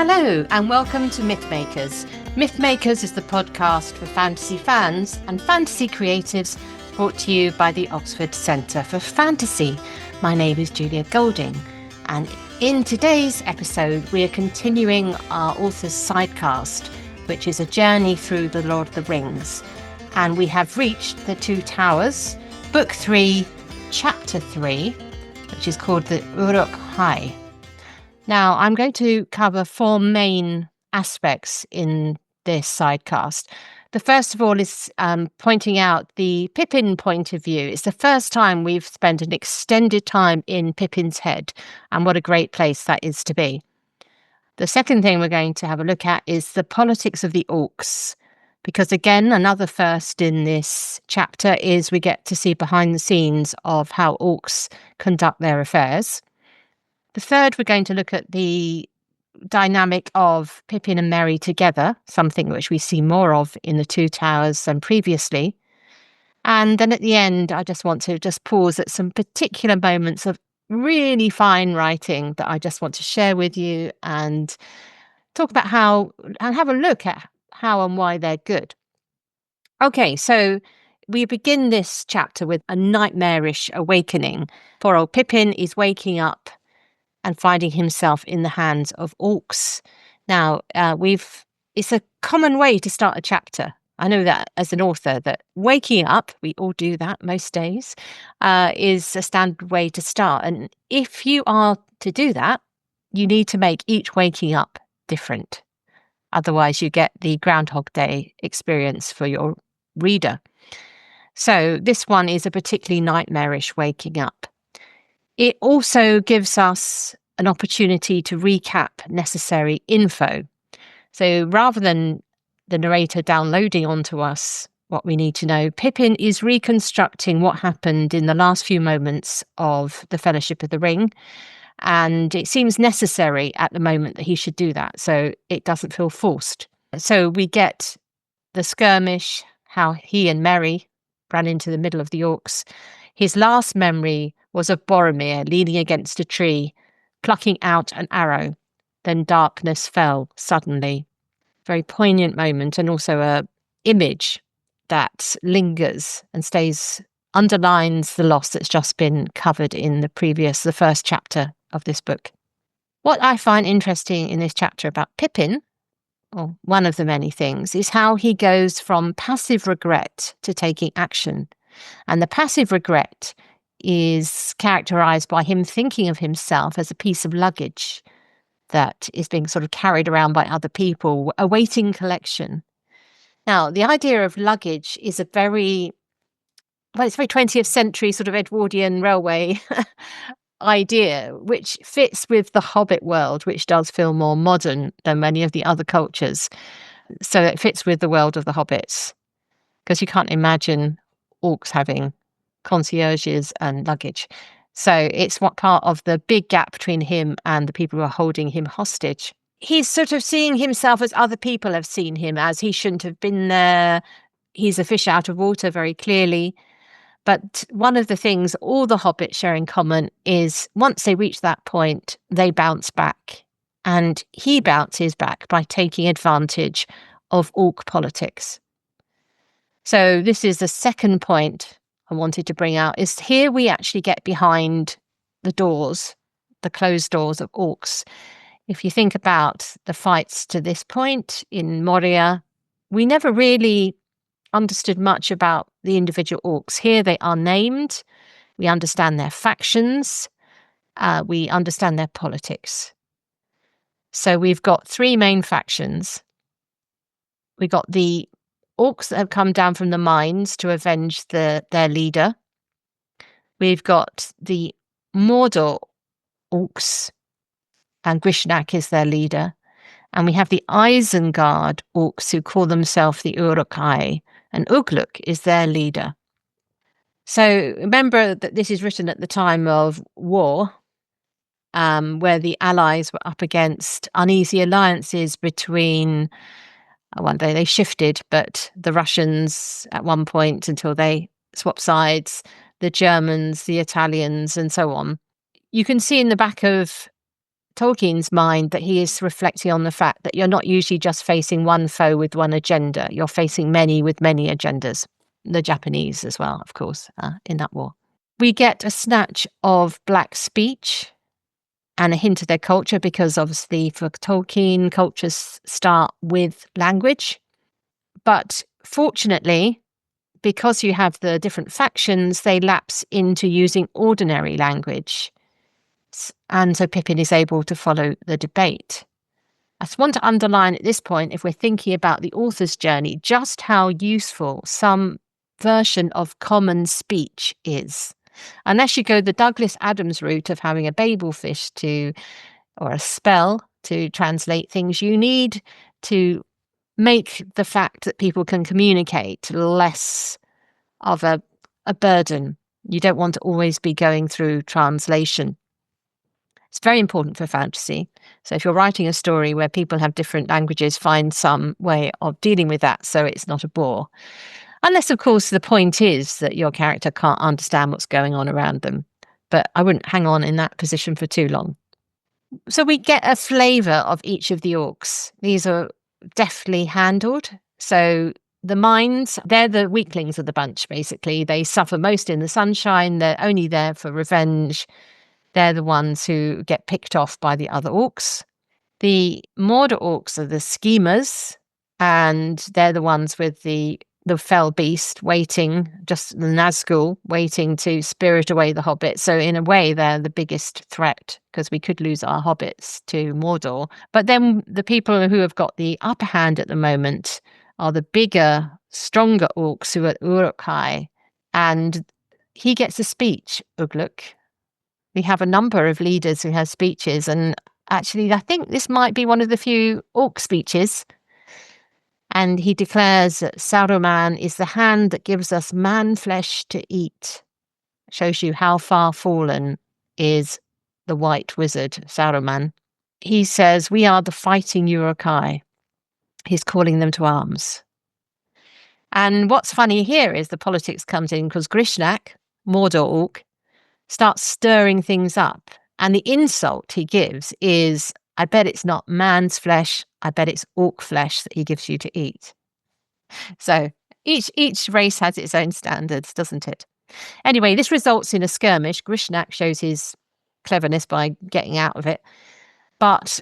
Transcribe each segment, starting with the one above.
Hello and welcome to Mythmakers. Mythmakers is the podcast for fantasy fans and fantasy creatives, brought to you by the Oxford Centre for Fantasy. My name is Julia Golding, and in today's episode we are continuing our author's sidecast, which is a journey through the Lord of the Rings. And we have reached the Two Towers, Book 3, Chapter 3, which is called the Uruk-hai. Now, I'm going to cover four main aspects in this sidecast. The first of all is pointing out the Pippin point of view. It's the first time we've spent an extended time in Pippin's head, and what a great place that is to be. The second thing we're going to have a look at is the politics of the orcs, because again, another first in this chapter is we get to see behind the scenes of how orcs conduct their affairs. The third, we're going to look at the dynamic of Pippin and Merry together, something which we see more of in the Two Towers than previously. And then at the end, I just want to pause at some particular moments of really fine writing that I just want to share with you and talk about how, and have a look at how and why they're good. Okay, so we begin this chapter with a nightmarish awakening. Poor old Pippin is waking up and finding himself in the hands of orcs. Now, it's a common way to start a chapter. I know that as an author, that waking up, we all do that most days, is a standard way to start. And if you are to do that, you need to make each waking up different. Otherwise, you get the Groundhog Day experience for your reader. So this one is a particularly nightmarish waking up. It also gives us an opportunity to recap necessary info. So rather than the narrator downloading onto us what we need to know, Pippin is reconstructing what happened in the last few moments of the Fellowship of the Ring. And it seems necessary at the moment that he should do that, so it doesn't feel forced. So we get the skirmish, how he and Merry ran into the middle of the orcs. His last memory was of Boromir leaning against a tree, plucking out an arrow. Then darkness fell suddenly. Very poignant moment, and also a image that lingers and underlines the loss that's just been covered in the first chapter of this book. What I find interesting in this chapter about Pippin, or one of the many things, is how he goes from passive regret to taking action. And the passive regret is characterized by him thinking of himself as a piece of luggage that is being sort of carried around by other people, awaiting collection. Now, the idea of luggage is it's very 20th century sort of Edwardian railway idea, which fits with the Hobbit world, which does feel more modern than many of the other cultures. So it fits with the world of the Hobbits, because you can't imagine orcs having concierges and luggage. So it's what part of the big gap between him and the people who are holding him hostage. He's sort of seeing himself as other people have seen him, as he shouldn't have been there. He's a fish out of water, very clearly. But one of the things all the hobbits share in common is once they reach that point, they bounce back. And he bounces back by taking advantage of orc politics. So this is the second point I wanted to bring out, is here we actually get behind the doors, the closed doors of orcs. If you think about the fights to this point in Moria, we never really understood much about the individual orcs. Here they are named, we understand their factions, we understand their politics. So we've got three main factions. We've got the orcs that have come down from the mines to avenge their leader. We've got the Mordor orcs, and Grishnak is their leader. And we have the Isengard orcs who call themselves the Uruk-hai, and Ugluk is their leader. So remember that this is written at the time of war, where the allies were up against uneasy alliances between, one day they shifted, but the Russians at one point until they swapped sides, the Germans, the Italians, and so on. You can see in the back of Tolkien's mind that he is reflecting on the fact that you're not usually just facing one foe with one agenda. You're facing many with many agendas. The Japanese as well, of course, in that war. We get a snatch of black speech and a hint of their culture because obviously for Tolkien, cultures start with language. But fortunately, because you have the different factions, they lapse into using ordinary language. And so Pippin is able to follow the debate. I just want to underline at this point, if we're thinking about the author's journey, just how useful some version of common speech is. Unless you go the Douglas Adams route of having a babelfish or a spell to translate things, you need to make the fact that people can communicate less of a burden. You don't want to always be going through translation. It's very important for fantasy. So if you're writing a story where people have different languages, find some way of dealing with that so it's not a bore. Unless, of course, the point is that your character can't understand what's going on around them. But I wouldn't hang on in that position for too long. So we get a flavour of each of the orcs. These are deftly handled. So the minds, they're the weaklings of the bunch, basically. They suffer most in the sunshine. They're only there for revenge. They're the ones who get picked off by the other orcs. The Mordor orcs are the schemers, and they're the ones with the fell beast waiting, just the Nazgul waiting to spirit away the hobbits. So in a way, they're the biggest threat because we could lose our hobbits to Mordor. But then the people who have got the upper hand at the moment are the bigger, stronger orcs who are Uruk-hai. And he gets a speech, Ugluk. We have a number of leaders who have speeches, and actually I think this might be one of the few orc speeches. And he declares that Saruman is the hand that gives us man flesh to eat. Shows you how far fallen is the white wizard, Saruman. He says, we are the fighting Uruk-hai. He's calling them to arms. And what's funny here is the politics comes in because Grishnak, Mordor orc, starts stirring things up. And the insult he gives is, I bet it's not man's flesh, I bet it's orc flesh that he gives you to eat. So each race has its own standards, doesn't it? Anyway, this results in a skirmish. Grishnak shows his cleverness by getting out of it. But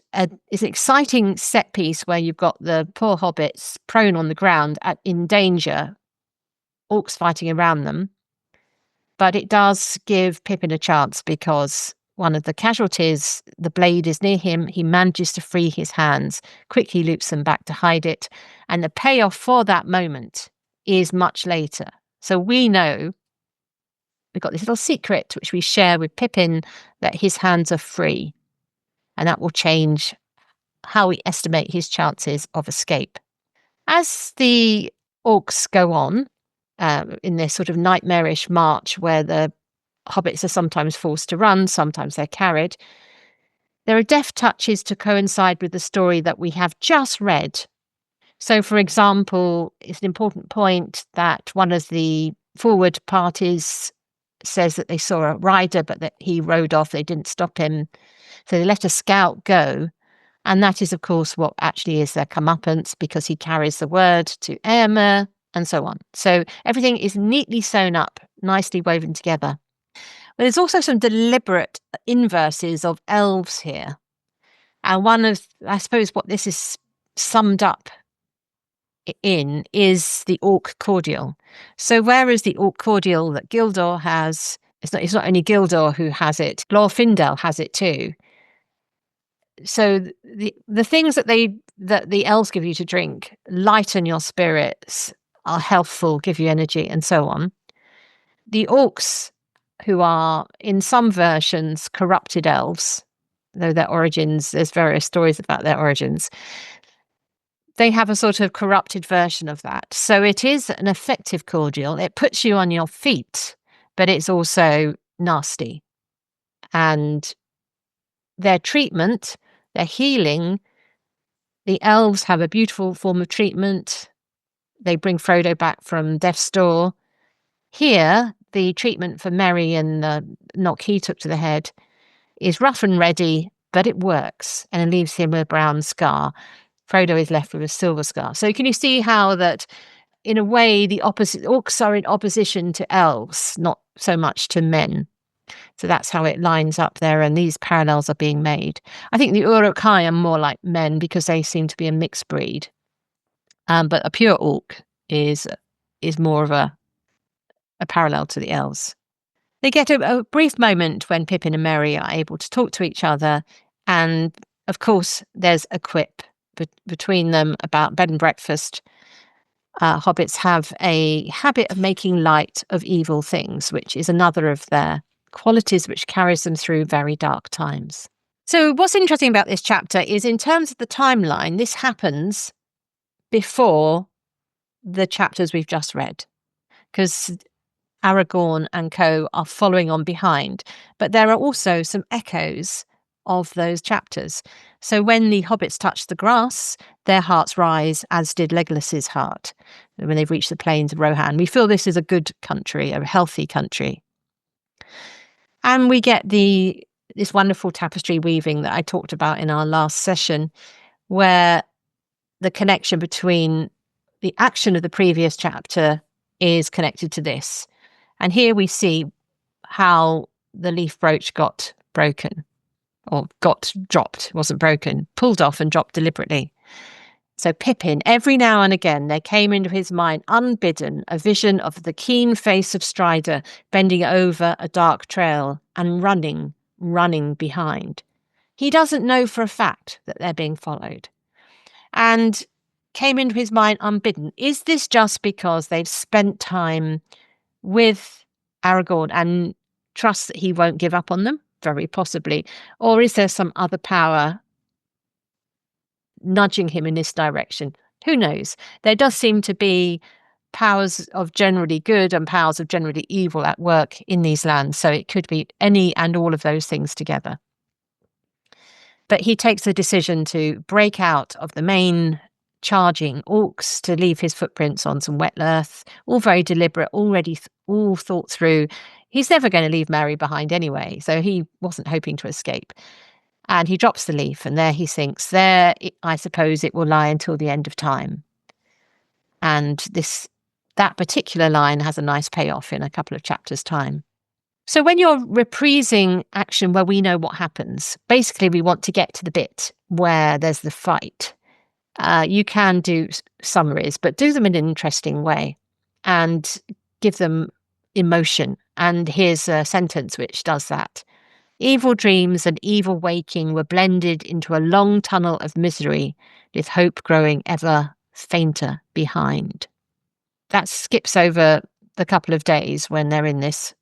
it's an exciting set piece where you've got the poor hobbits prone on the ground in danger, orcs fighting around them. But it does give Pippin a chance because one of the casualties, the blade is near him. He manages to free his hands, quickly loops them back to hide it. And the payoff for that moment is much later. So we know we've got this little secret which we share with Pippin that his hands are free. And that will change how we estimate his chances of escape. As the orcs go on in this sort of nightmarish march where the hobbits are sometimes forced to run, sometimes they're carried, there are deft touches to coincide with the story that we have just read. So, for example, it's an important point that one of the forward parties says that they saw a rider, but that he rode off. They didn't stop him. So they let a scout go. And that is, of course, what actually is their comeuppance because he carries the word to Éomer and so on. So everything is neatly sewn up, nicely woven together. But there's also some deliberate inverses of elves here. And one of, I suppose, what this is summed up in is the orc cordial. So whereas the orc cordial that Gildor has, it's not only Gildor who has it, Glorfindel has it too. So the things that the elves give you to drink lighten your spirits, are healthful, give you energy, and so on. The orcs, who are in some versions corrupted elves, though their origins, there's various stories about their origins, they have a sort of corrupted version of that. So it is an effective cordial. It puts you on your feet, but it's also nasty. And their treatment, their healing, the elves have a beautiful form of treatment. They bring Frodo back from death's door. Here, the treatment for Merry and the knock he took to the head is rough and ready, but it works, and it leaves him with a brown scar. Frodo is left with a silver scar. So can you see how that, in a way, the orcs are in opposition to elves, not so much to men. So that's how it lines up there, and these parallels are being made. I think the Uruk-hai are more like men because they seem to be a mixed breed. But a pure orc is more of a parallel to the elves. They get a brief moment when Pippin and Merry are able to talk to each other, and of course there's a quip between them about bed and breakfast. Hobbits have a habit of making light of evil things, which is another of their qualities which carries them through very dark times. So what's interesting about this chapter is, in terms of the timeline, this happens before the chapters we've just read, because Aragorn and co are following on behind. But there are also some echoes of those chapters. So when the hobbits touch the grass, their hearts rise, as did Legolas's heart when they've reached the plains of Rohan. We feel this is a good country, a healthy country. And we get this wonderful tapestry weaving that I talked about in our last session, where the connection between the action of the previous chapter is connected to this. And here we see how the leaf brooch got broken, or got dropped, wasn't broken, pulled off and dropped deliberately. So Pippin, every now and again, there came into his mind, unbidden, a vision of the keen face of Strider bending over a dark trail and running behind. He doesn't know for a fact that they're being followed. And came into his mind unbidden. Is this just because they've spent time with Aragorn and trust that he won't give up on them? Very possibly. Or is there some other power nudging him in this direction? Who knows? There does seem to be powers of generally good and powers of generally evil at work in these lands, so it could be any and all of those things together. But he takes the decision to break out of the main charging orcs, to leave his footprints on some wet earth, all very deliberate, already all thought through. He's never going to leave Merry behind anyway, so he wasn't hoping to escape. And he drops the leaf, and there he thinks, I suppose it will lie until the end of time. And that particular line has a nice payoff in a couple of chapters' time. So when you're reprising action where we know what happens, basically we want to get to the bit where there's the fight. You can do summaries, but do them in an interesting way and give them emotion. And here's a sentence which does that. Evil dreams and evil waking were blended into a long tunnel of misery, with hope growing ever fainter behind. That skips over the couple of days when they're in this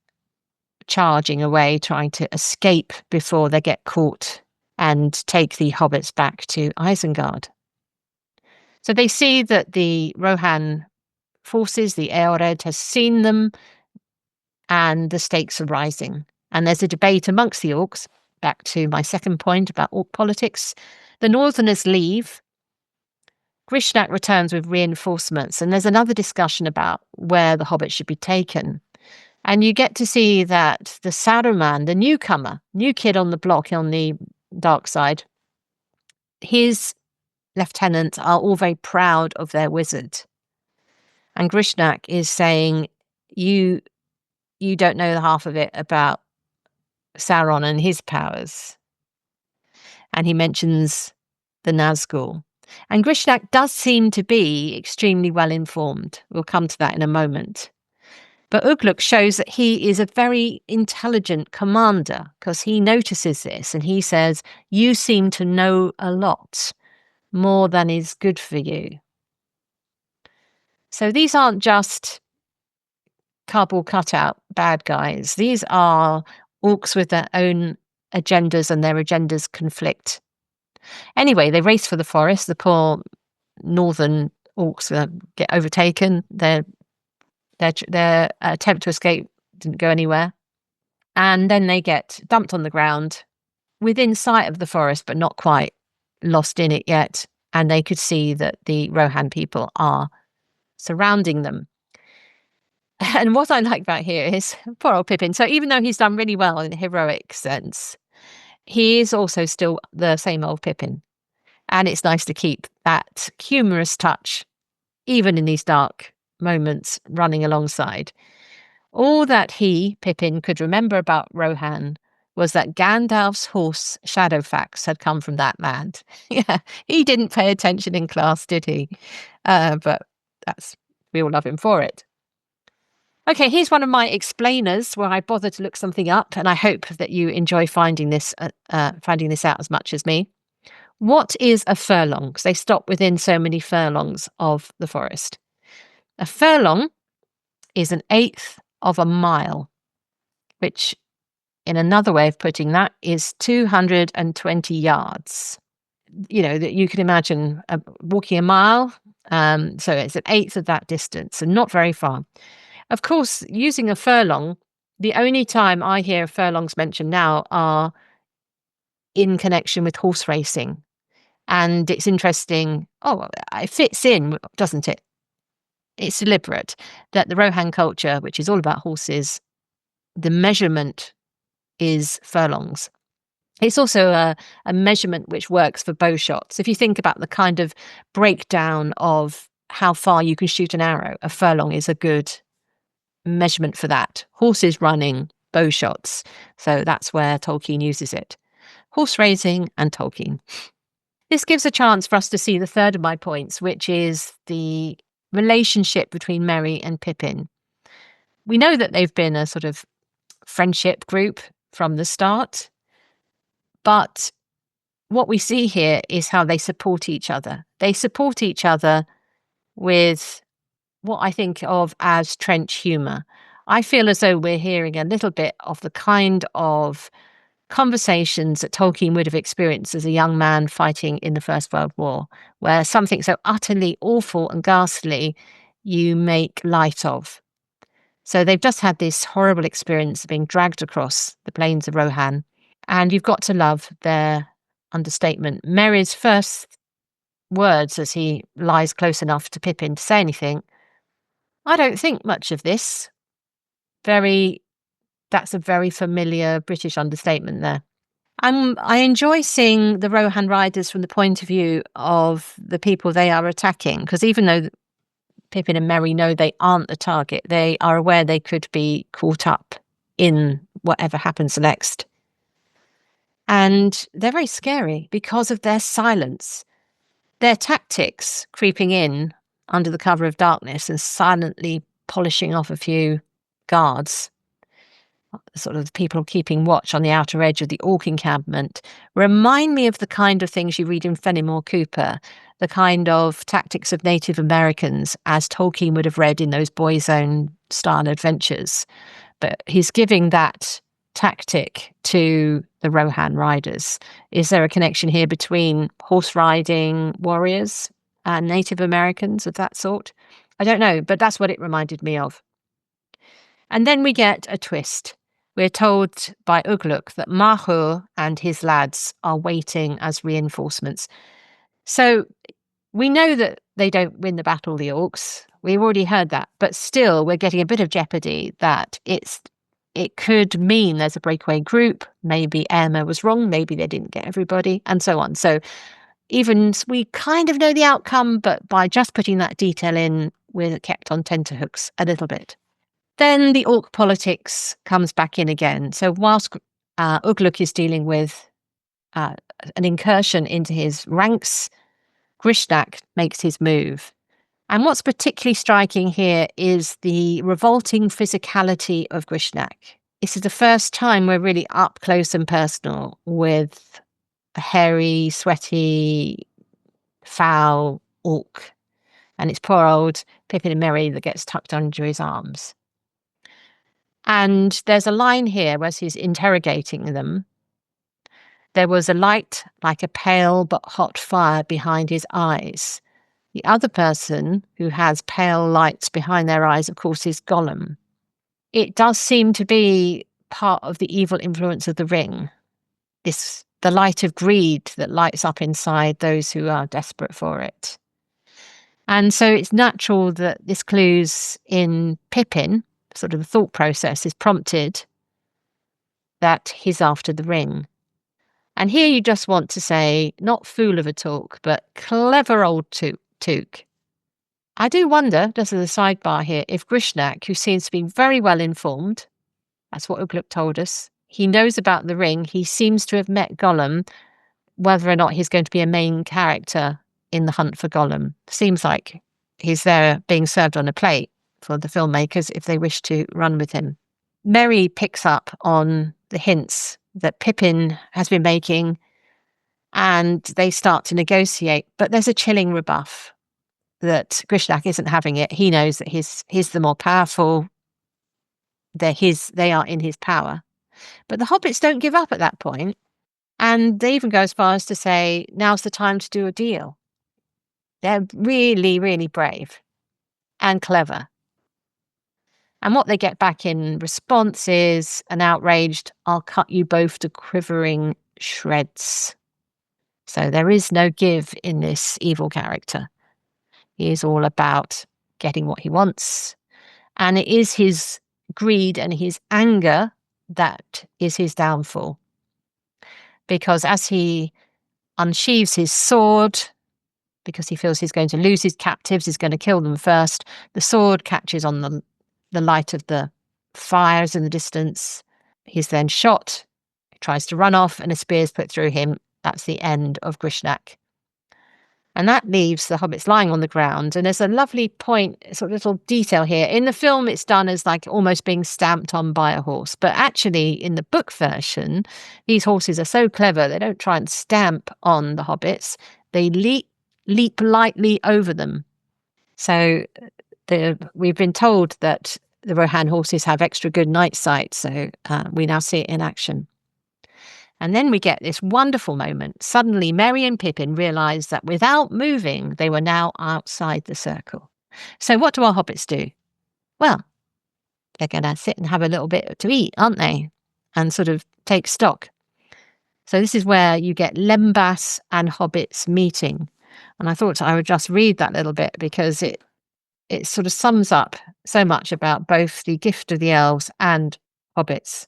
charging away, trying to escape before they get caught and take the hobbits back to Isengard. So they see that the Rohan forces, the Eored, has seen them, and the stakes are rising. And there's a debate amongst the orcs, back to my second point about orc politics. The Northerners leave. Grishnak returns with reinforcements, and there's another discussion about where the hobbits should be taken. And you get to see that the Saruman, the newcomer, new kid on the block on the dark side, his lieutenants are all very proud of their wizard. And Grishnak is saying, you don't know the half of it about Sauron and his powers. And he mentions the Nazgul. And Grishnak does seem to be extremely well informed. We'll come to that in a moment. But Ugluk shows that he is a very intelligent commander, because he notices this and he says, you seem to know a lot, more than is good for you. So these aren't just cardboard cutout bad guys. These are orcs with their own agendas, and their agendas conflict. Anyway, they race for the forest. The poor northern orcs get overtaken. Their attempt to escape didn't go anywhere. And then they get dumped on the ground within sight of the forest, but not quite lost in it yet. And they could see that the Rohan people are surrounding them. And what I like about here is poor old Pippin. So even though he's done really well in a heroic sense, he is also still the same old Pippin. And it's nice to keep that humorous touch, even in these dark moments, running alongside. All that he, Pippin, could remember about Rohan was that Gandalf's horse Shadowfax had come from that land. Yeah, he didn't pay attention in class, did he? But we all love him for it. Okay, here's one of my explainers where I bothered to look something up, and I hope that you enjoy finding this out as much as me. What is a furlong? Because they stop within so many furlongs of the forest. A furlong is an eighth of a mile, which, in another way of putting that, is 220 yards. You know, that you can imagine walking a mile. So it's an eighth of that distance, and not very far. Of course, using a furlong, the only time I hear furlongs mentioned now are in connection with horse racing. And it's interesting. Oh, it fits in, doesn't it? It's deliberate that the Rohan culture, which is all about horses, the measurement is furlongs. It's also a measurement which works for bow shots. If you think about the kind of breakdown of how far you can shoot an arrow, a furlong is a good measurement for that. Horses running, bow shots. So that's where Tolkien uses it. Horse racing and Tolkien. This gives a chance for us to see the third of my points, which is the relationship between Merry and Pippin. We know that they've been a sort of friendship group from the start, but what we see here is how they support each other. They support each other with what I think of as trench humour. I feel as though we're hearing a little bit of the kind of conversations that Tolkien would have experienced as a young man fighting in the First World War, where something so utterly awful and ghastly you make light of. So they've just had this horrible experience of being dragged across the plains of Rohan, and you've got to love their understatement. Merry's first words as he lies close enough to Pippin to say anything, "I don't think much of this." That's a very familiar British understatement there. I enjoy seeing the Rohan riders from the point of view of the people they are attacking, because even though Pippin and Merry know they aren't the target, they are aware they could be caught up in whatever happens next. And they're very scary because of their silence. Their tactics, creeping in under the cover of darkness and silently polishing off a few guards, sort of people keeping watch on the outer edge of the Orc encampment, remind me of the kind of things you read in Fenimore Cooper, the kind of tactics of Native Americans as Tolkien would have read in those Boy's Own style adventures. But he's giving that tactic to the Rohan riders. Is there a connection here between horse riding warriors and Native Americans of that sort? I don't know, but that's what it reminded me of. And then we get a twist. We're told by Ugluk that Mahur and his lads are waiting as reinforcements. So we know that they don't win the battle, the Orcs. We've already heard that. But still, we're getting a bit of jeopardy that it could mean there's a breakaway group. Maybe Emma was wrong. Maybe they didn't get everybody, and so on. So even we kind of know the outcome, but by just putting that detail in, we're kept on tenterhooks a little bit. Then the Orc politics comes back in again. So whilst Ugluk is dealing with an incursion into his ranks, Grishnak makes his move. And what's particularly striking here is the revolting physicality of Grishnak. This is the first time we're really up close and personal with a hairy, sweaty, foul orc. And it's poor old Pippin and Merry that gets tucked under his arms. And there's a line here where he's interrogating them. There was a light like a pale but hot fire behind his eyes. The other person who has pale lights behind their eyes, of course, is Gollum. It does seem to be part of the evil influence of the ring. The light of greed that lights up inside those who are desperate for it. And so it's natural that this clues in Pippin, sort of the thought process is prompted that he's after the ring. And here you just want to say, not fool of a talk, but clever old Took. I do wonder, just as a sidebar here, if Grishnak, who seems to be very well informed, that's what Ugluk told us, he knows about the ring, he seems to have met Gollum, whether or not he's going to be a main character in the hunt for Gollum. Seems like he's there being served on a plate for the filmmakers if they wish to run with him. Merry picks up on the hints that Pippin has been making, and they start to negotiate. But there's a chilling rebuff that Grishnak isn't having it. He knows that he's the more powerful. They are in his power. But the hobbits don't give up at that point, and they even go as far as to say, now's the time to do a deal. They're really, really brave and clever. And what they get back in response is an outraged, I'll cut you both to quivering shreds. So there is no give in this evil character. He is all about getting what he wants. And it is his greed and his anger that is his downfall. Because as he unsheathes his sword, because he feels he's going to lose his captives, he's going to kill them first, the sword catches on the light of the fires in the distance. He's then shot, he tries to run off, and a spear is put through him. That's the end of Grishnak. And that leaves the hobbits lying on the ground. And there's a lovely point, sort of little detail here. In the film, it's done as like almost being stamped on by a horse. But actually, in the book version, these horses are so clever, they don't try and stamp on the hobbits. They leap lightly over them. So we've been told that the Rohan horses have extra good night sight. So we now see it in action. And then we get this wonderful moment. Suddenly, Merry and Pippin realise that without moving, they were now outside the circle. So what do our hobbits do? Well, they're going to sit and have a little bit to eat, aren't they? And sort of take stock. So this is where you get Lembas and hobbits meeting. And I thought I would just read that little bit because it sort of sums up so much about both the gift of the elves and hobbits.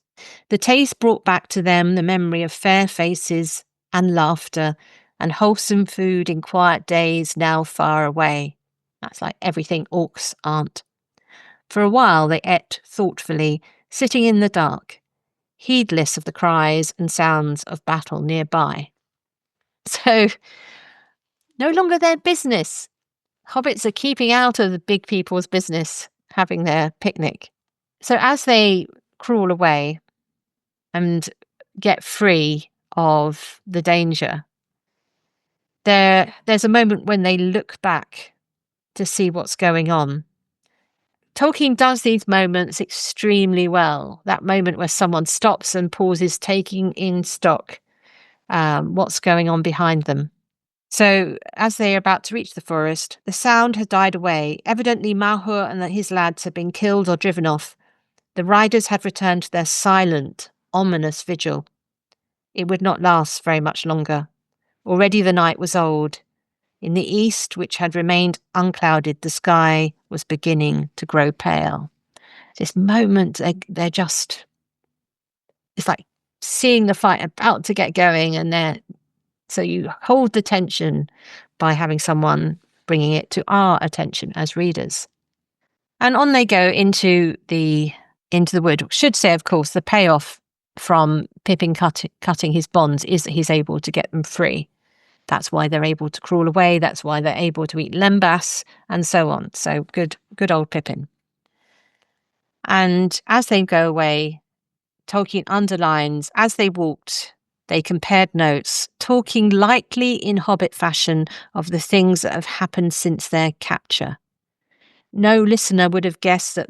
The taste brought back to them the memory of fair faces and laughter and wholesome food in quiet days now far away. That's like everything orcs aren't. For a while they ate thoughtfully, sitting in the dark, heedless of the cries and sounds of battle nearby. So, no longer their business. Hobbits are keeping out of the big people's business, having their picnic. So as they crawl away and get free of the danger, there's a moment when they look back to see what's going on. Tolkien does these moments extremely well. That moment where someone stops and pauses, taking in stock what's going on behind them. So as they are about to reach the forest, the sound had died away. Evidently Malhur and his lads had been killed or driven off. The riders had returned to their silent, ominous vigil. It would not last very much longer. Already the night was old. In the east, which had remained unclouded, the sky was beginning to grow pale. This moment, they're just, it's like seeing the fight about to get going, and so you hold the tension by having someone bringing it to our attention as readers. And on they go into the wood. Should say, of course, the payoff from Pippin cutting his bonds is that he's able to get them free. That's why they're able to crawl away. That's why they're able to eat lembas and so on. So good old Pippin. And as they go away, Tolkien underlines, as they walked, they compared notes, talking lightly in Hobbit fashion of the things that have happened since their capture. No listener would have guessed that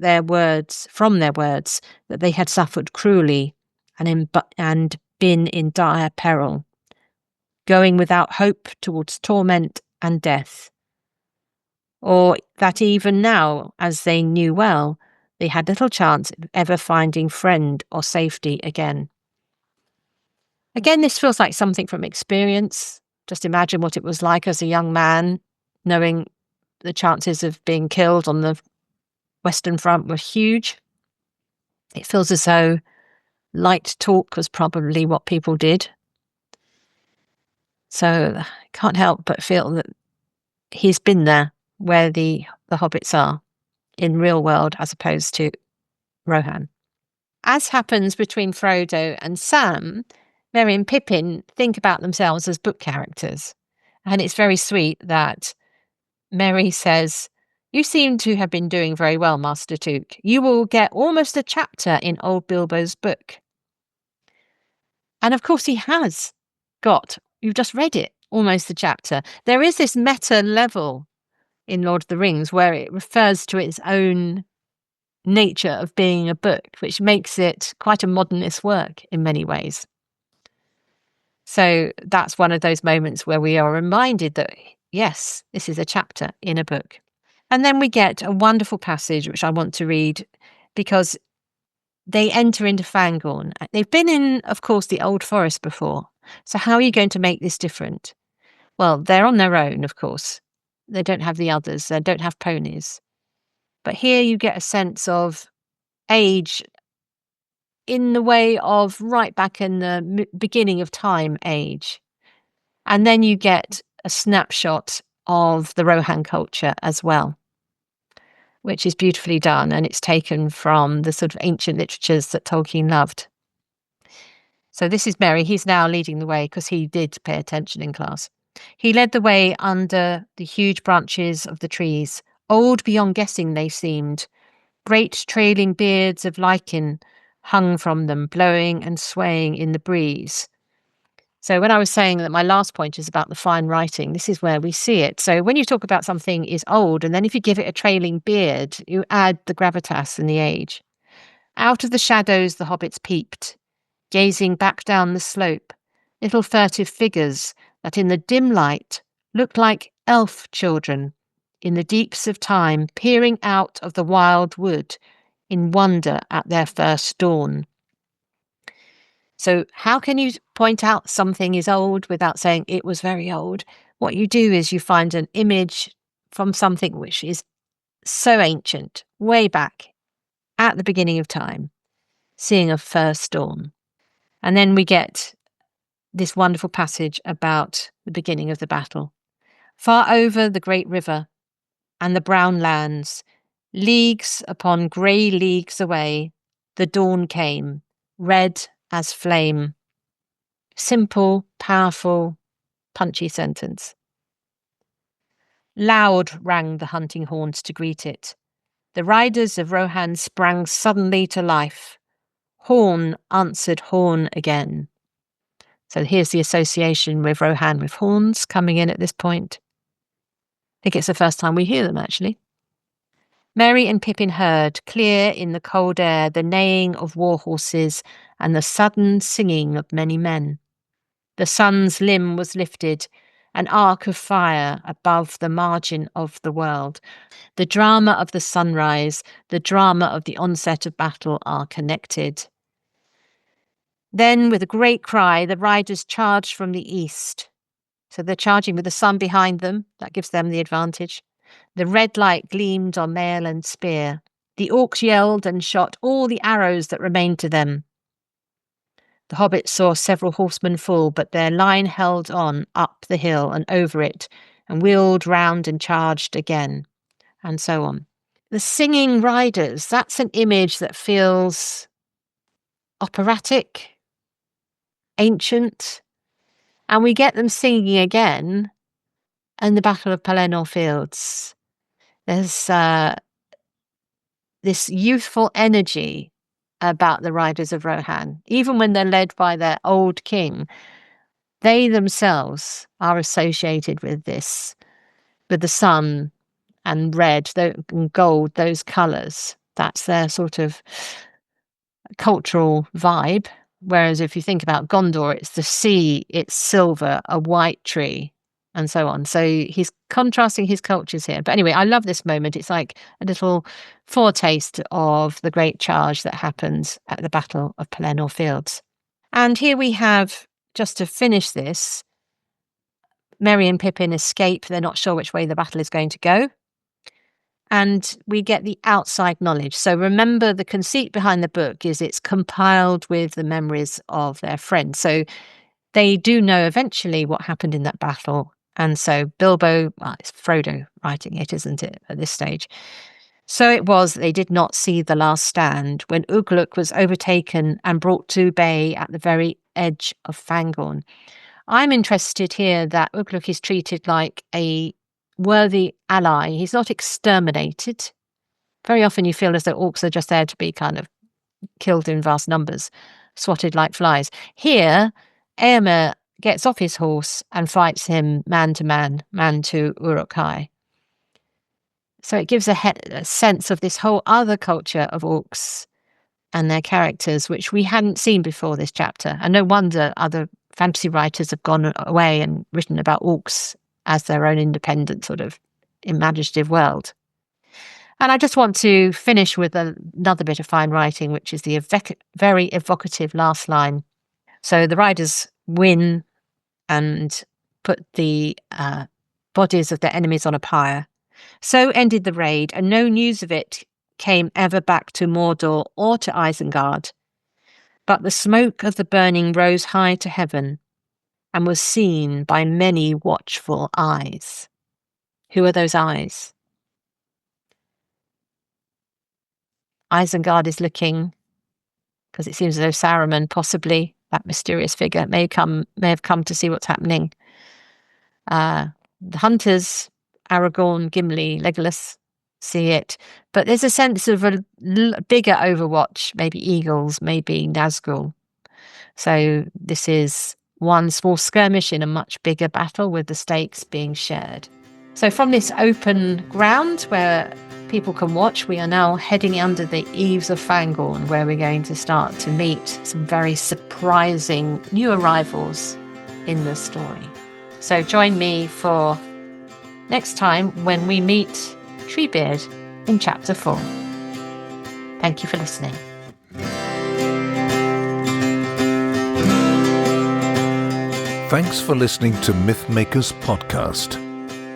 from their words, that they had suffered cruelly and been in dire peril, going without hope towards torment and death. Or that even now, as they knew well, they had little chance of ever finding friend or safety again. Again, this feels like something from experience. Just imagine what it was like as a young man, knowing the chances of being killed on the Western Front were huge. It feels as though light talk was probably what people did. So I can't help but feel that he's been there where the hobbits are in real world as opposed to Rohan. As happens between Frodo and Sam, Merry and Pippin think about themselves as book characters. And it's very sweet that Merry says, "You seem to have been doing very well, Master Tuke. You will get almost a chapter in old Bilbo's book." And of course he has got, you've just read it, almost a chapter. There is this meta level in Lord of the Rings where it refers to its own nature of being a book, which makes it quite a modernist work in many ways. So that's one of those moments where we are reminded that, yes, this is a chapter in a book. And then we get a wonderful passage, which I want to read, because they enter into Fangorn. They've been in, of course, the Old Forest before. So how are you going to make this different? Well, they're on their own, of course. They don't have the others. They don't have ponies. But here you get a sense of age in the way of right back in the beginning of time age. And then you get a snapshot of the Rohan culture as well, which is beautifully done. And it's taken from the sort of ancient literatures that Tolkien loved. So this is Merry. He's now leading the way because he did pay attention in class. He led the way under the huge branches of the trees. Old beyond guessing they seemed. Great trailing beards of lichen hung from them, blowing and swaying in the breeze. So when I was saying that my last point is about the fine writing, this is where we see it. So when you talk about something is old, and then if you give it a trailing beard, you add the gravitas and the age. Out of the shadows the hobbits peeped, gazing back down the slope, little furtive figures that in the dim light looked like elf children in the deeps of time, peering out of the wild wood in wonder at their first dawn. So how can you point out something is old without saying it was very old? What you do is you find an image from something which is so ancient, way back at the beginning of time, seeing a first dawn. And then we get this wonderful passage about the beginning of the battle. Far over the great river and the brown lands, leagues upon grey leagues away, the dawn came, red as flame. Simple, powerful, punchy sentence. Loud rang the hunting horns to greet it. The riders of Rohan sprang suddenly to life. Horn answered horn again. So here's the association with Rohan with horns coming in at this point. I think it's the first time we hear them, actually. Merry and Pippin heard, clear in the cold air, the neighing of war horses and the sudden singing of many men. The sun's limb was lifted, an arc of fire above the margin of the world. The drama of the sunrise, the drama of the onset of battle are connected. Then, with a great cry, the riders charged from the east. So they're charging with the sun behind them. That gives them the advantage. The red light gleamed on mail and spear. The orcs yelled and shot all the arrows that remained to them. The hobbits saw several horsemen fall, but their line held on up the hill and over it, and wheeled round and charged again, and so on. The singing riders, that's an image that feels operatic, ancient, and we get them singing again in the Battle of Pelennor Fields. There's this youthful energy about the riders of Rohan, even when they're led by their old king. They themselves are associated with this, with the sun and red and gold, those colours. That's their sort of cultural vibe. Whereas if you think about Gondor, it's the sea, it's silver, a white tree, and so on. So he's contrasting his cultures here. But anyway, I love this moment. It's like a little foretaste of the great charge that happens at the Battle of Pelennor Fields. And here we have, just to finish this, Merry and Pippin escape. They're not sure which way the battle is going to go. And we get the outside knowledge. So remember, the conceit behind the book is it's compiled with the memories of their friends. So they do know eventually what happened in that battle. And so Bilbo, well, it's Frodo writing it, isn't it, at this stage? So it was that they did not see the last stand when Ugluk was overtaken and brought to bay at the very edge of Fangorn. I'm interested here that Ugluk is treated like a worthy ally. He's not exterminated. Very often you feel as though orcs are just there to be kind of killed in vast numbers, swatted like flies. Here, Éomer gets off his horse and fights him man to Uruk-hai. So it gives a sense of this whole other culture of orcs and their characters, which we hadn't seen before this chapter. And no wonder other fantasy writers have gone away and written about orcs as their own independent sort of imaginative world. And I just want to finish with another bit of fine writing, which is the very evocative last line. So the riders win and put the bodies of their enemies on a pyre. So ended the raid, and no news of it came ever back to Mordor or to Isengard. But the smoke of the burning rose high to heaven and was seen by many watchful eyes. Who are those eyes? Isengard is looking, because it seems as though Saruman, possibly that mysterious figure, may have come to see what's happening. The hunters, Aragorn, Gimli, Legolas, see it. But there's a sense of a bigger overwatch, maybe eagles, maybe Nazgul. So this is one small skirmish in a much bigger battle with the stakes being shared. So from this open ground where people can watch, we are now heading under the eaves of Fangorn, where we're going to start to meet some very surprising new arrivals in the story. So join me for next time when we meet Treebeard in Chapter 4. Thank you for listening. Thanks for listening to Mythmakers Podcast,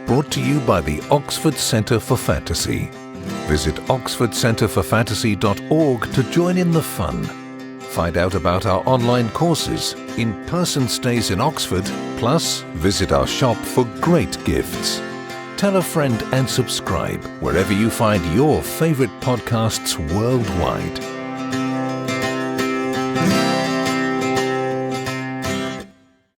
brought to you by the Oxford Centre for Fantasy. Visit oxfordcenterforfantasy.org to join in the fun. Find out about our online courses, in-person stays in Oxford, plus visit our shop for great gifts. Tell a friend and subscribe wherever you find your favourite podcasts worldwide.